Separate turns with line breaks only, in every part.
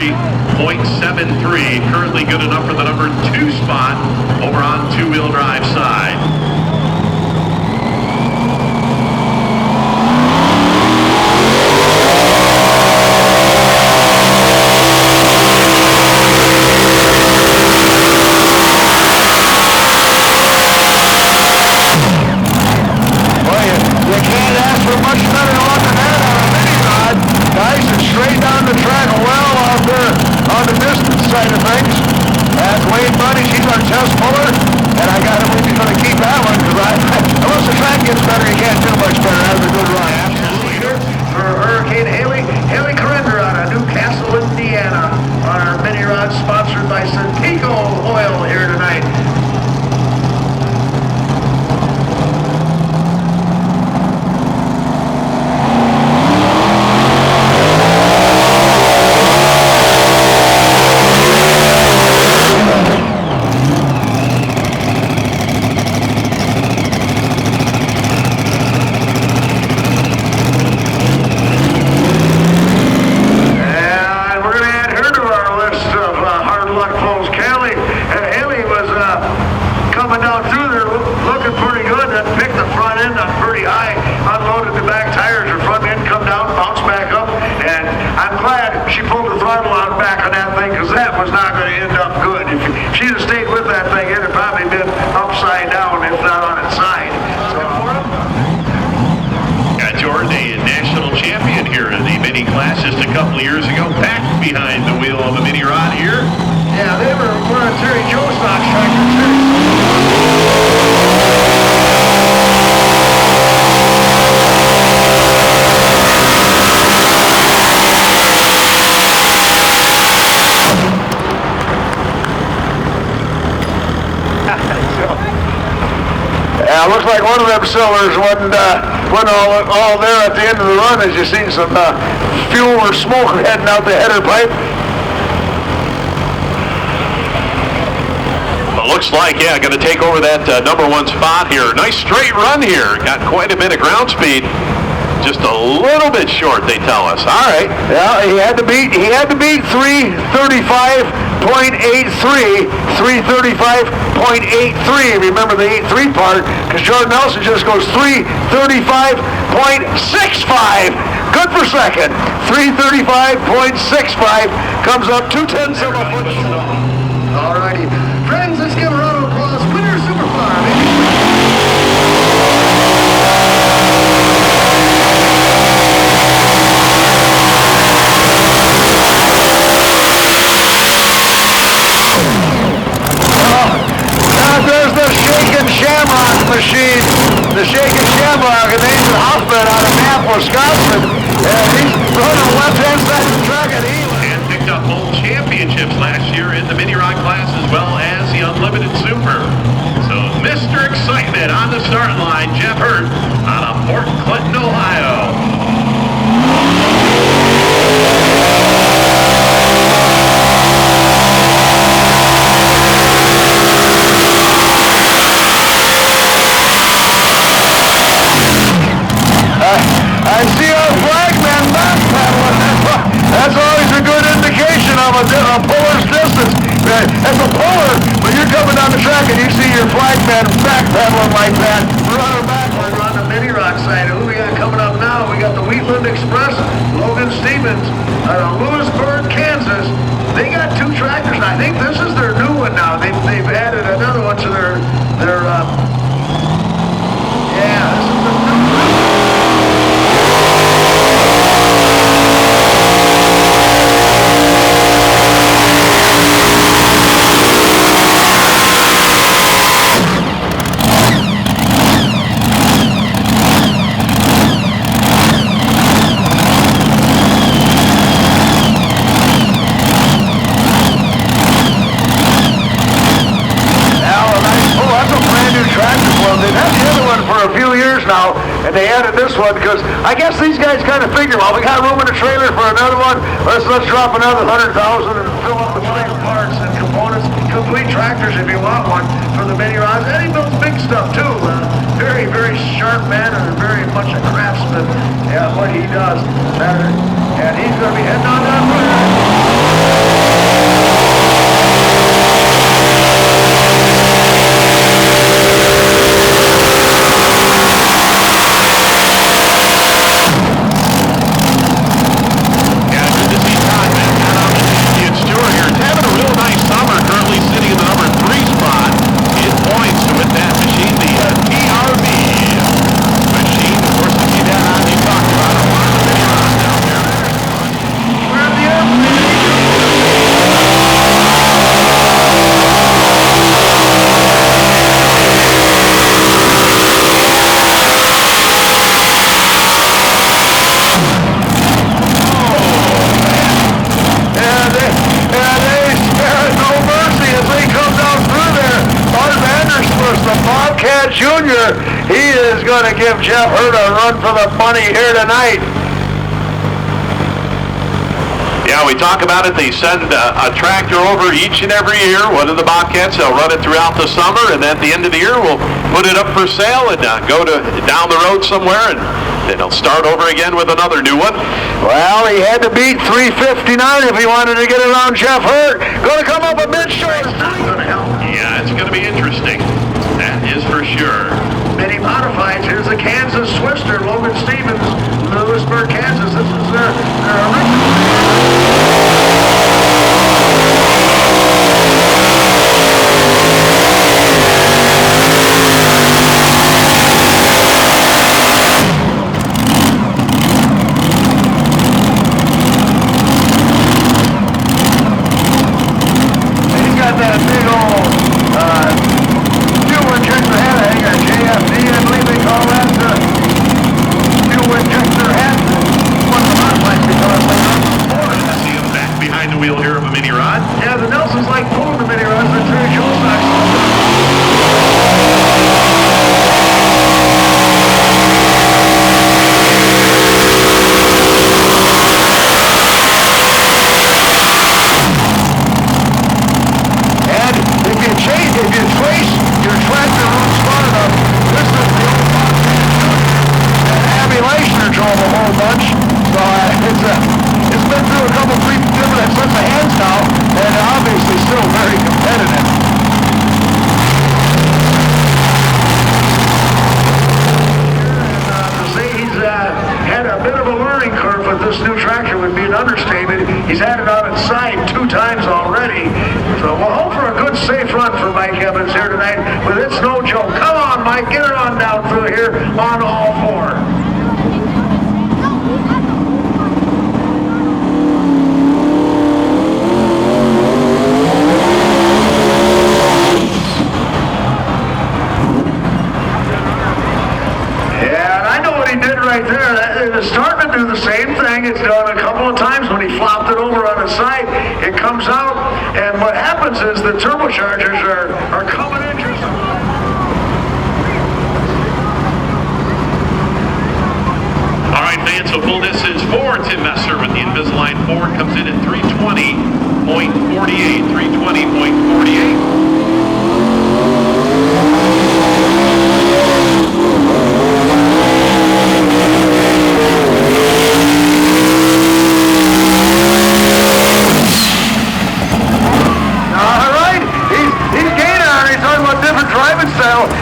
.73, currently good enough for the number 2 spot over on two-wheel drive side.
Well, you can't ask for much better luck than that on a mini rod. Nice and straight down the track, well out there on the distance side of things. That's Wade Buddy, she's our test puller, and I got him when he's going to keep that one, because unless the track gets better, you can't do much better. That was a good run.
Leader for Hurricane Haley Corrender out of Newcastle, Indiana, on our mini rod sponsored by Centeco Oil here tonight. She pulled the throttle out back on that thing, because that was not going to end up good. If she'd have stayed with that thing, it'd have probably been upside down, if not on its side.
Jordan, a national champion here in the mini class just a couple of years ago, back behind the wheel of a mini rod here.
Yeah, they were running Terry Joe stock tractor.
Yeah, looks like one of them cylinders wasn't all there at the end of the run, as you seen some fuel or smoke heading out the header pipe.
Well, looks like, yeah, going to take over that number 1 spot here. Nice straight run here. Got quite a bit of ground speed. Just a little bit short, they tell us. All right.
Yeah, he had to beat 335.83, 335.83. Remember the 83 part, because Jordan Nelson just goes 335.65. Good for second. 335.65 comes up 2/10 of a foot.
All righty. Friends, let's give a round of applause. Winner Superfly, baby.
There's the Shakin' Shamrock machine. The Shakin' Shamrock, and Nathan Hoffman out of Knapp, Wisconsin. And he's running the left-hand side of the track at Elam.
And picked up both championships last year in the mini rod class as well as the Unlimited Super. So Mr. Excitement on the start line, Jeff Hurt out of Port Clinton, Ohio.
I see our flagman back paddling. That's always a good indication of a puller's distance. As a puller, when you're coming down the track and you see your flagman back paddling like that, run backward.
We're on the mini rock side. Who we got coming up now? We got the Wheatland Express, Logan Stevens out of Lewisburg, Kansas. They got 2 tractors. I think this is their new one now. They've added another one to their yeah, this is the new one.
Now, and they added this one because I guess these guys kind of figure, well, we got room in the trailer for another one. Let's drop another 100,000 and fill up the trailer.
Parts and components, complete tractors if you want one for the mini rods. And he builds big stuff too. Very, very sharp man and very much a craftsman. Yeah, what he does. And he's going to be heading on down there.
Bobcat Jr., he is going to give Jeff Hurt a run for the money here tonight.
Yeah, we talk about it. They send a tractor over each and every year. One of the Bobcats, they'll run it throughout the summer, and then at the end of the year, we'll put it up for sale and go down the road somewhere, and then they'll start over again with another new one.
Well, he had to beat 359 if he wanted to get around Jeff Hurt. Going to come up a bit short.
Yeah, it's going to be interesting. That is for sure.
Many modifieds. Here's the Kansas Swister, Logan Stevens, Lewisburg, Kansas. This is their original. He's had it on its side 2 times already. So we'll hope for a good, safe run for Mike Evans here tonight. But it's no joke. Come on, Mike. Get it on down through here on all 4. Right there, it's starting to do the same thing. It's done a couple of times when he flopped it over on the side. It comes out, and what happens is the turbochargers are coming in.
All right, fans, so full distance for Tim Messer with the Invisalign Ford comes in at 320.48. 320.48.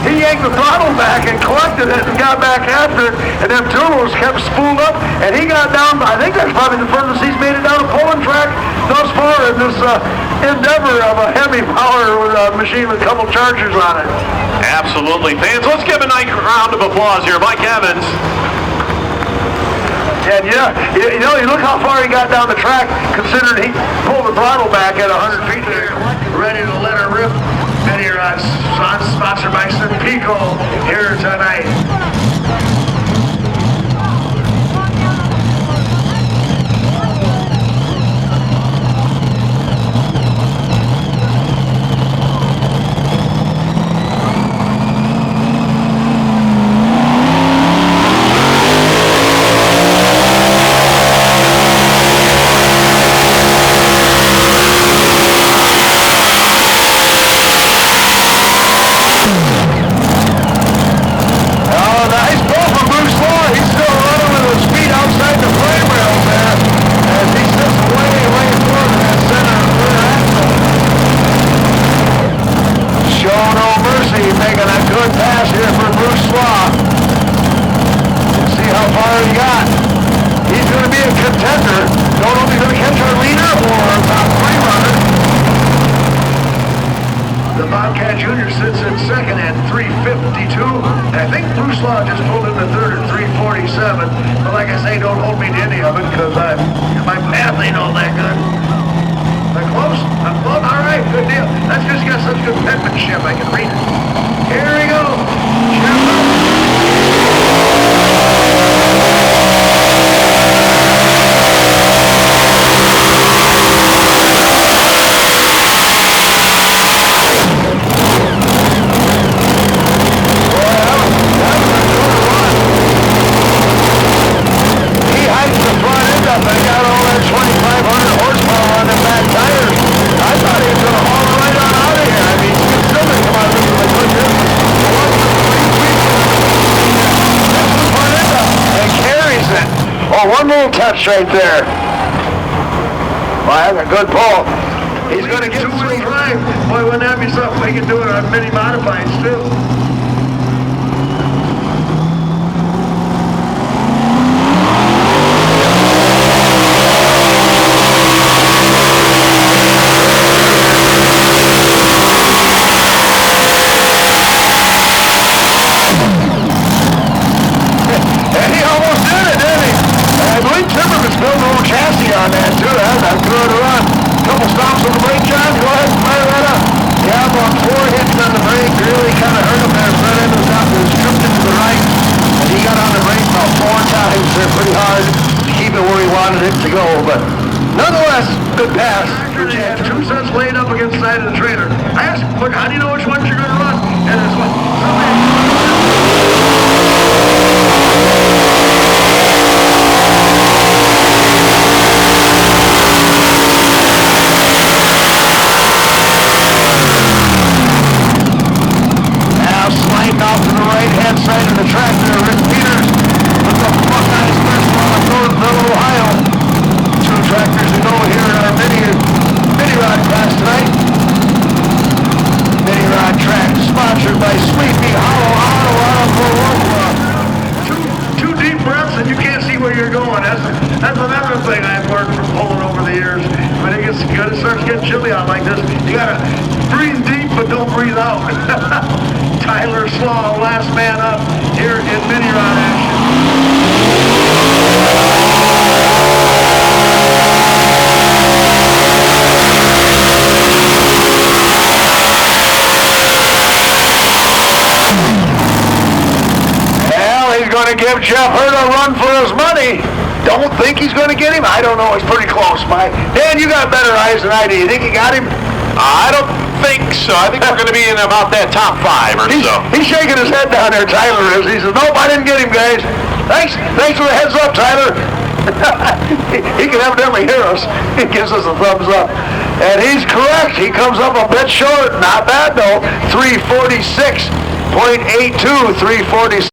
He yanked the throttle back and collected it and got back after it, and them turbos kept spooled up, and he got down. I think that's probably the furthest he's made it down a pulling track thus far in this endeavor of a heavy power machine with a couple chargers on it.
Absolutely. Fans, let's give a nice round of applause here. Mike Evans.
And you look how far he got down the track, considering he pulled the throttle back at 100 feet there.
Ready to let her rip. Mini Rods, sponsored by Pico here tonight. But like I say, don't hold me to any of it because my math ain't all that good. Am I close? I'm close? All right, good deal. That's just got such good penmanship, I can read it. Here we go.
Oh, one little touch right there. Well, that's a good pull. He's going to get
two-wheel drive. Boy, wouldn't that be something? We can do it on mini modifieds too.
And he almost did it, didn't he? And I believe Timmerman's built a little chassis on that too. That's a good run. Couple stops on the brake, John. Go ahead and fire that up. Yeah, about 4 hits on the brake. Really kind of hurt him there. Front end was up. It was tripped into the right. And he got on the brake about 4 times there pretty hard to keep it where he wanted it to go. But nonetheless, good pass.
He had 2 sets laid up against the side of the trailer. I asked him, "Look, how do you know which ones you're going to run?" And it's like,
off to the right-hand side of the track there, Rick Peters with the Buckeyes first one of Northville, Ohio. 2 tractors to go here in our mini rod class tonight. Mini rod track sponsored by Sleepy Hollow Auto out of Milwaukee.
two deep breaths and you can't see where you're going. That's another thing I've learned from pulling over the years. When it gets good, it starts getting chilly out like this. You gotta breathe deep, but don't breathe out. Tyler Slaw, last man up here in mini rod action.
Well, he's going to give Jeff Hurt a run for his money. Don't think he's going to get him? I don't know. He's pretty close, Mike. Dan, you got better eyes than I do. You think he got him?
I don't think so. I think we're going to be in about that top 5 or so.
He's shaking his head down there, Tyler is. He says, nope, I didn't get him, guys. Thanks for the heads up, Tyler. He can evidently hear us. He gives us a thumbs up. And he's correct. He comes up a bit short. Not bad, though. 346.82, 346.